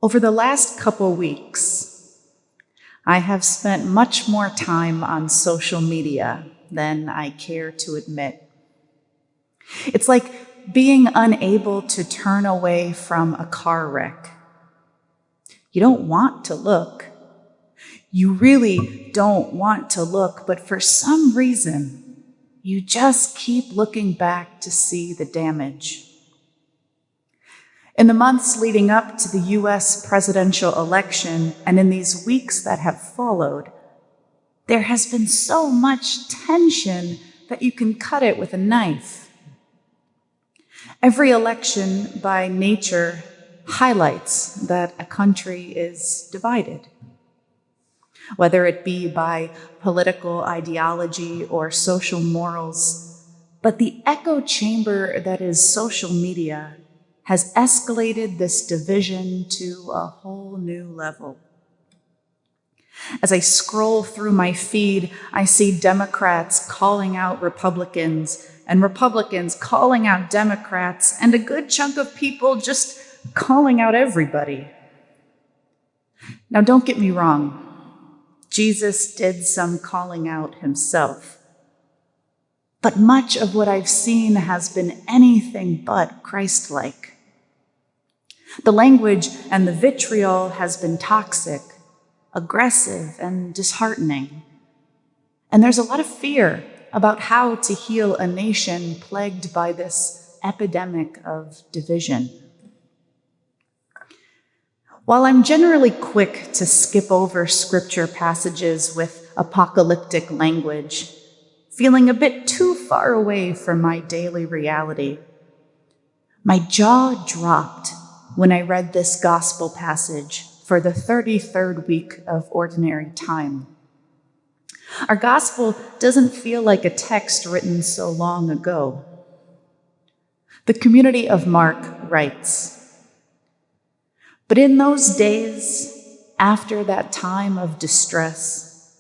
Over the last couple weeks, I have spent much more time on social media than I care to admit. It's like being unable to turn away from a car wreck. You don't want to look. You really don't want to look, but for some reason, you just keep looking back to see the damage. In the months leading up to the US presidential election and in these weeks that have followed, there has been so much tension that you can cut it with a knife. Every election by nature highlights that a country is divided, whether it be by political ideology or social morals, but the echo chamber that is social media has escalated this division to a whole new level. As I scroll through my feed, I see Democrats calling out Republicans and Republicans calling out Democrats and a good chunk of people just calling out everybody. Now, don't get me wrong. Jesus did some calling out himself. But much of what I've seen has been anything but Christ-like. The language and the vitriol has been toxic, aggressive, and disheartening. And there's a lot of fear about how to heal a nation plagued by this epidemic of division. While I'm generally quick to skip over scripture passages with apocalyptic language, feeling a bit too far away from my daily reality, my jaw dropped when I read this gospel passage for the 33rd week of ordinary time. Our gospel doesn't feel like a text written so long ago. The community of Mark writes, "But in those days, after that time of distress,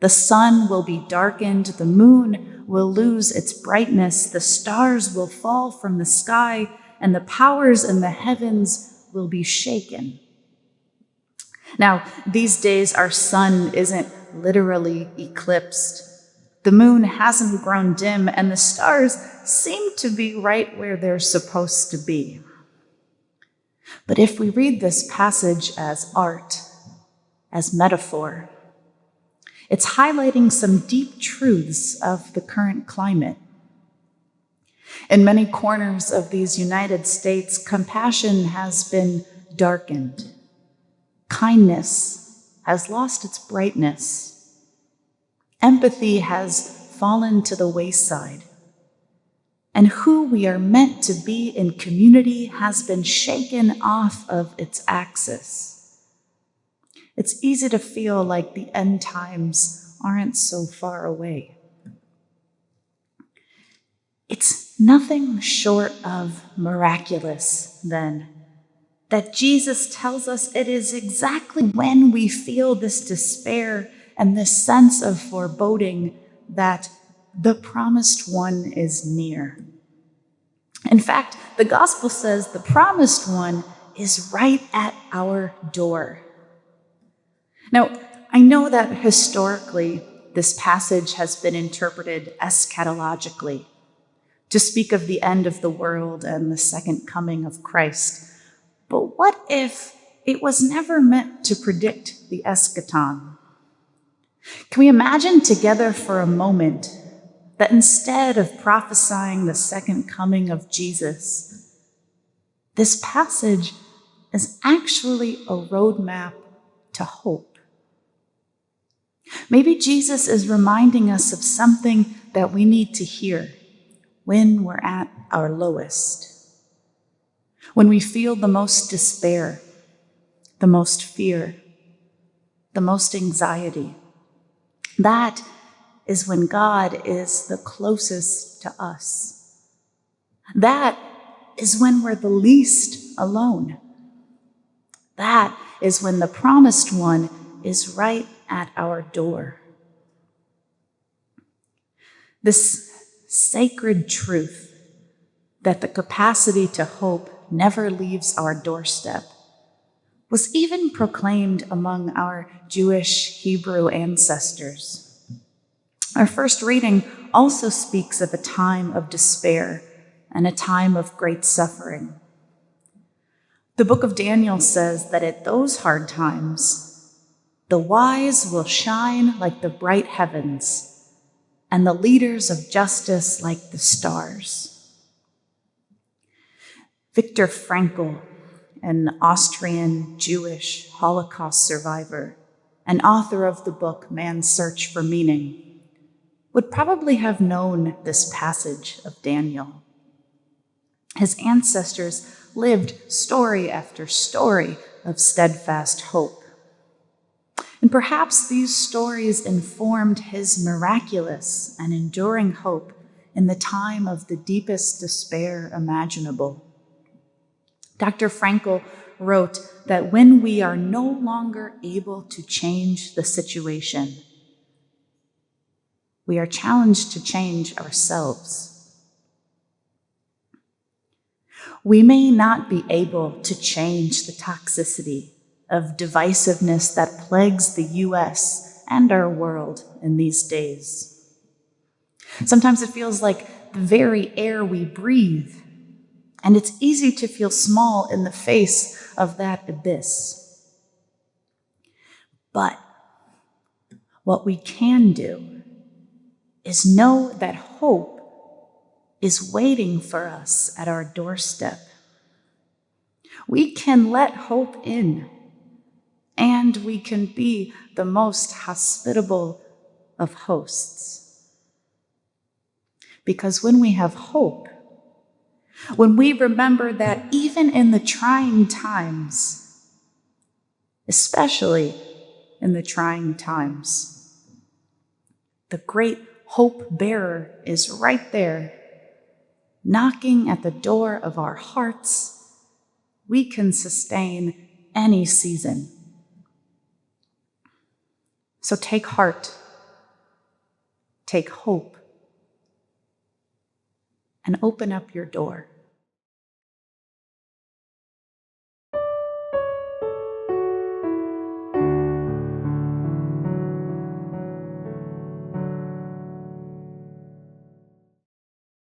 the sun will be darkened, the moon will lose its brightness, the stars will fall from the sky, and the powers in the heavens will be shaken." Now, these days, our sun isn't literally eclipsed. The moon hasn't grown dim, and the stars seem to be right where they're supposed to be. But if we read this passage as art, as metaphor, it's highlighting some deep truths of the current climate. In many corners of these United States, compassion has been darkened. Kindness has lost its brightness. Empathy has fallen to the wayside. And who we are meant to be in community has been shaken off of its axis. It's easy to feel like the end times aren't so far away. It's nothing short of miraculous, then, that Jesus tells us it is exactly when we feel this despair and this sense of foreboding that the promised one is near. In fact, the gospel says the promised one is right at our door. Now, I know that historically this passage has been interpreted eschatologically, to speak of the end of the world and the second coming of Christ. But what if it was never meant to predict the eschaton? Can we imagine together for a moment that instead of prophesying the second coming of Jesus, this passage is actually a roadmap to hope? Maybe Jesus is reminding us of something that we need to hear when we're at our lowest, when we feel the most despair, the most fear, the most anxiety. That is when God is the closest to us. That is when we're the least alone. That is when the promised one is right at our door. This sacred truth that the capacity to hope never leaves our doorstep was even proclaimed among our Jewish Hebrew ancestors. Our first reading also speaks of a time of despair and a time of great suffering. The book of Daniel says that at those hard times, the wise will shine like the bright heavens, and the leaders of justice like the stars. Viktor Frankl, an Austrian Jewish Holocaust survivor and author of the book Man's Search for Meaning, would probably have known this passage of Daniel. His ancestors lived story after story of steadfast hope. And perhaps these stories informed his miraculous and enduring hope in the time of the deepest despair imaginable. Dr. Frankl wrote that when we are no longer able to change the situation, we are challenged to change ourselves. We may not be able to change the toxicity of divisiveness that plagues the US and our world in these days. Sometimes it feels like the very air we breathe, and it's easy to feel small in the face of that abyss. But what we can do is know that hope is waiting for us at our doorstep. We can let hope in, and we can be the most hospitable of hosts. Because when we have hope, when we remember that even in the trying times, especially in the trying times, the great hope bearer is right there, knocking at the door of our hearts, we can sustain any season. So take heart, take hope, and open up your door.